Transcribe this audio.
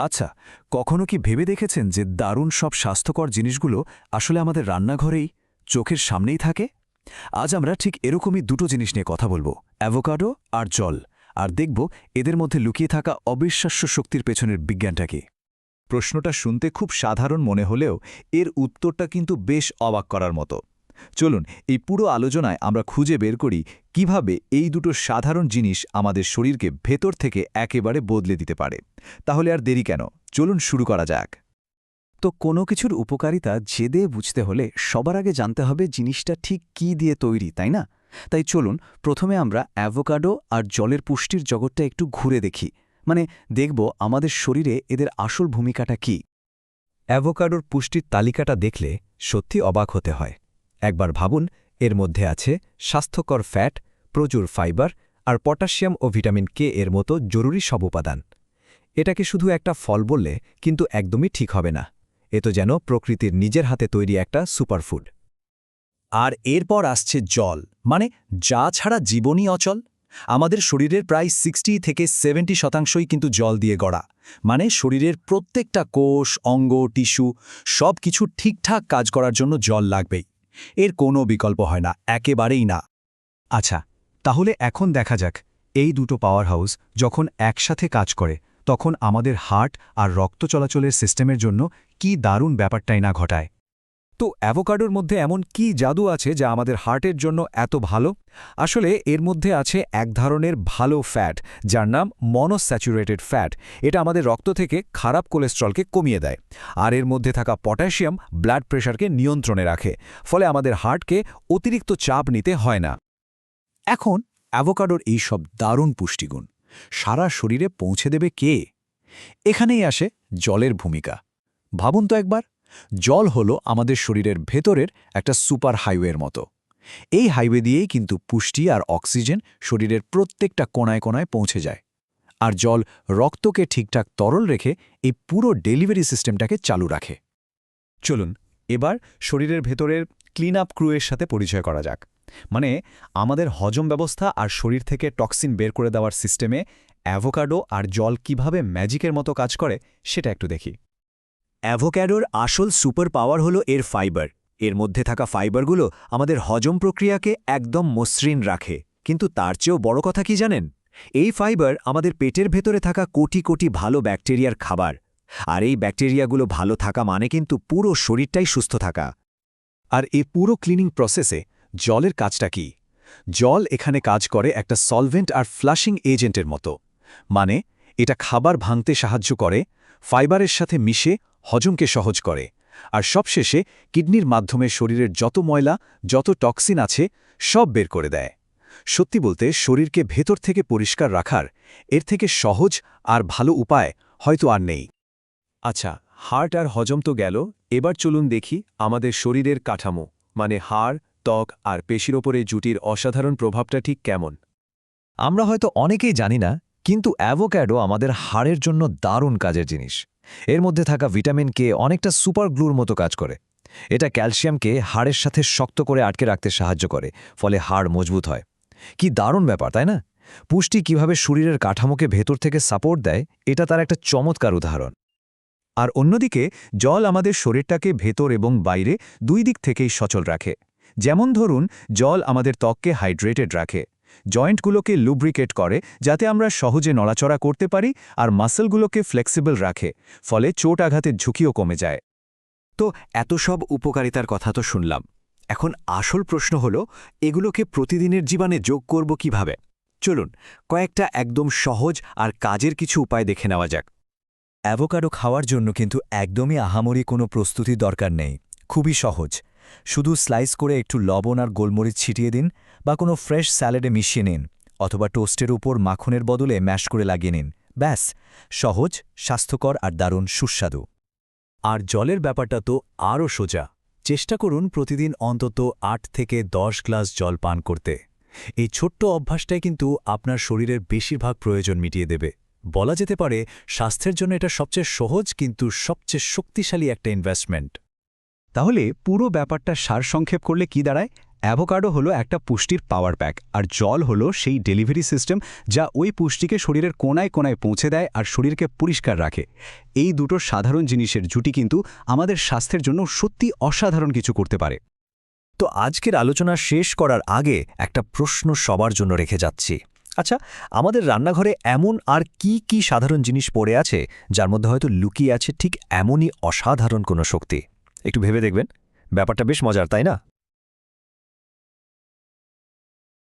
আচ্ছা, কখনো কি ভেবে দেখেছেন যে দারুণ সব স্বাস্থ্যকর জিনিসগুলো আসলে আমাদের রান্নাঘরেই, চোখের সামনেই থাকে? আজ আমরা ঠিক এরকমই দুটো জিনিস নিয়ে কথা বলবো, অ্যাভোকাডো আর জল। আর দেখব এদের মধ্যে লুকিয়ে থাকা অবিশ্বাস্য শক্তির পেছনের বিজ্ঞানটা কি। প্রশ্নটা শুনতে খুব সাধারণ মনে হলেও এর উত্তরটা কিন্তু বেশ অবাক করার মতো। চলুন এই পুরো আলোচনায় আমরা খুঁজে বের করি কিভাবে এই দুটো সাধারণ জিনিস আমাদের শরীরকে ভেতর থেকে একেবারে বদলে দিতে পারে। তাহলে আর দেরি কেন, চলুন শুরু করা যাক। তো কোনো কিছুর উপকারিতা জেদে বুঝতে হলে সবার আগে জানতে হবে জিনিসটা ঠিক কী দিয়ে তৈরি, তাই না? তাই চলুন প্রথমে আমরা অ্যাভোকাডো আর জলের পুষ্টির জগৎটা একটু ঘুরে দেখি। মানে দেখব আমাদের শরীরে এদের আসল ভূমিকাটা কী। অ্যাভোকাডোর পুষ্টির তালিকাটা দেখলে সত্যি অবাক হতে হয়। একবার ভাবুন, এর মধ্যে আছে স্বাস্থ্যকর ফ্যাট, প্রচুর ফাইবার আর পটাশিয়াম ও ভিটামিন কে এর মতো জরুরি সব উপাদান। এটাকে শুধু একটা ফল বললে কিন্তু একদমই ঠিক হবে না। এ তো যেন প্রকৃতির নিজের হাতে তৈরি একটা সুপারফুড। আর এরপর আসছে জল, মানে যা ছাড়া জীবনই অচল। আমাদের শরীরের প্রায় 60 থেকে 70% কিন্তু জল দিয়ে গড়া। মানে শরীরের প্রত্যেকটা কোষ, অঙ্গ, টিস্যু সব কিছু ঠিকঠাক কাজ করার জন্য জল লাগবেই। এর কোনো বিকল্প হয় না, একেবারেই না। আচ্ছা, তাহলে এখন দেখা যাক এই দুটো পাওয়ার হাউস যখন একসাথে কাজ করে তখন আমাদের হার্ট আর রক্ত চলাচলের সিস্টেমের জন্য কি দারুণ ব্যাপারটাই না ঘটায়। তো অ্যাভোকাডোর মধ্যে এমন কি জাদু আছে যা আমাদের হার্টের জন্য এত ভালো? আসলে এর মধ্যে আছে এক ধরনের ভালো ফ্যাট, যার নাম মনোস্যাচুরেটেড ফ্যাট। এটা আমাদের রক্ত থেকে খারাপ কোলেস্ট্রলকে কমিয়ে দেয়। আর এর মধ্যে থাকা পটাশিয়াম ব্লাড প্রেশারকে নিয়ন্ত্রণে রাখে, ফলে আমাদের হার্টকে অতিরিক্ত চাপ নিতে হয় না। এখন অ্যাভোকাডোর এই সব দারুণ পুষ্টিগুণ সারা শরীরে পৌঁছে দেবে কে? এখানেই আসে জলের ভূমিকা। ভাবুন তো একবার, জল হলো আমাদের শরীরের ভেতরের একটা সুপার হাইওয়ের মতো। এই হাইওয়ে দিয়েই কিন্তু পুষ্টি আর অক্সিজেন শরীরের প্রত্যেকটা কোণায় কোণায় পৌঁছে যায়। আর জল রক্তকে ঠিকঠাক তরল রেখে এই পুরো ডেলিভারি সিস্টেমটাকে চালু রাখে। চলুন এবার শরীরের ভেতরের ক্লিন আপ ক্রুয়ের সাথে পরিচয় করা যাক। মানে আমাদের হজম ব্যবস্থা আর শরীর থেকে টক্সিন বের করে দেওয়ার সিস্টেমে অ্যাভোকাডো আর জল কিভাবে ম্যাজিকের মতো কাজ করে সেটা একটু দেখি। অ্যাভোক্যাডোর আসল সুপার পাওয়ার হলো এর ফাইবার। এর মধ্যে থাকা ফাইবারগুলো আমাদের হজম প্রক্রিয়াকে একদম মসৃণ রাখে। কিন্তু তার চেয়েও বড় কথা কি জানেন? এই ফাইবার আমাদের পেটের ভেতরে থাকা কোটি কোটি ভালো ব্যাকটেরিয়ার খাবার। আর এই ব্যাকটেরিয়াগুলো ভালো থাকা মানে কিন্তু পুরো শরীরটাই সুস্থ থাকা। আর এই পুরো ক্লিনিং প্রসেসে জলের কাজটা কি? জল এখানে কাজ করে একটা সলভেন্ট আর ফ্লাশিং এজেন্টের মতো। মানে এটা খাবার ভাঙতে সাহায্য করে, ফাইবারের সাথে মিশে হজমকে সহজ করে, আর সবশেষে কিডনির মাধ্যমে শরীরের যত ময়লা, যত টক্সিন আছে সব বের করে দেয়। সত্যি বলতে শরীরকে ভেতর থেকে পরিষ্কার রাখার এর থেকে সহজ আর ভালো উপায় হয়তো আর নেই। আচ্ছা, হার্ট আর হজম তো গেল, এবার চলুন দেখি আমাদের শরীরের কাঠামো, মানে হাড়, ত্বক আর পেশির ওপরে জুটির অসাধারণ প্রভাবটা ঠিক কেমন। আমরা হয়তো অনেকেই জানি না, কিন্তু অ্যাভোক্যাডো আমাদের হাড়ের জন্য দারুণ কাজের জিনিস। এর মধ্যে থাকা ভিটামিন কে অনেকটা সুপার গ্লুর মতো কাজ করে। এটা ক্যালসিয়ামকে হাড়ের সাথে শক্ত করে আটকে রাখতে সাহায্য করে, ফলে হাড় মজবুত হয়। কি দারুণ ব্যাপার, তাই না? পুষ্টি কিভাবে শরীরের কাঠামোকে ভেতর থেকে সাপোর্ট দেয়, এটা তার একটা চমৎকার উদাহরণ। আর অন্যদিকে জল আমাদের শরীরটাকে ভেতর এবং বাইরে দুই দিক থেকেই সচল রাখে। যেমন ধরুন, জল আমাদের ত্বককে হাইড্রেটেড রাখে, জয়েন্টগুলোকে লুব্রিকেট করে যাতে আমরা সহজে নড়াচড়া করতে পারি, আর মাসলগুলোকে ফ্লেক্সিবল রাখে, ফলে চোট আঘাতের ঝুঁকিও কমে যায়। তো এত সব উপকারিতার কথা তো শুনলাম। এখন আসল প্রশ্ন হলো, এগুলোকে প্রতিদিনের জীবনে যোগ করব কিভাবে? চলুন কয়েকটা একদম সহজ আর কাজের কিছু উপায় দেখে নেওয়া যাক। অ্যাভোকাডো খাওয়ার জন্য কিন্তু একদমই আহামরি কোনো প্রস্তুতি দরকার নেই। খুবই সহজ। শুধু স্লাইস করে একটু লবণ আর গোলমরিচ ছিটিয়ে দিন, বা কোনো ফ্রেশ স্যালাডে মিশিয়ে নিন, অথবা টোস্টের উপর মাখনের বদলে ম্যাশ করে লাগিয়ে নিন। ব্যাস, সহজ, স্বাস্থ্যকর আর দারুণ সুস্বাদু। আর জলের ব্যাপারটা তো আরও সোজা। চেষ্টা করুন প্রতিদিন অন্তত 8 থেকে 10 গ্লাস জল পান করতে। এই ছোট্ট অভ্যাসটাই কিন্তু আপনার শরীরের বেশিরভাগ প্রয়োজন মিটিয়ে দেবে। বলা যেতে পারে স্বাস্থ্যের জন্য এটা সবচেয়ে সহজ কিন্তু সবচেয়ে শক্তিশালী একটা ইনভেস্টমেন্ট। তাহলে পুরো ব্যাপারটা সারসংক্ষেপ করলে কি দাঁড়ায়? অ্যাভোকাডো হলো একটা পুষ্টির পাওয়ার প্যাক, আর জল হলো সেই ডেলিভারি সিস্টেম যা ওই পুষ্টিকে শরীরের কোনায় কোনায় পৌঁছে দেয় আর শরীরকে পরিষ্কার রাখে। এই দুটো সাধারণ জিনিসের জুটি কিন্তু আমাদের স্বাস্থ্যের জন্য সত্যি অসাধারণ কিছু করতে পারে। তো আজকের আলোচনা শেষ করার আগে একটা প্রশ্ন সবার জন্য রেখে যাচ্ছি। আচ্ছা, আমাদের রান্নাঘরে এমন আর কি কি সাধারণ জিনিস পড়ে আছে যার মধ্যে হয়তো লুকিয়ে আছে ঠিক এমনই অসাধারণ কোনো শক্তি? একটু ভেবে দেখবেন, ব্যাপারটা বেশ মজার, তাই না?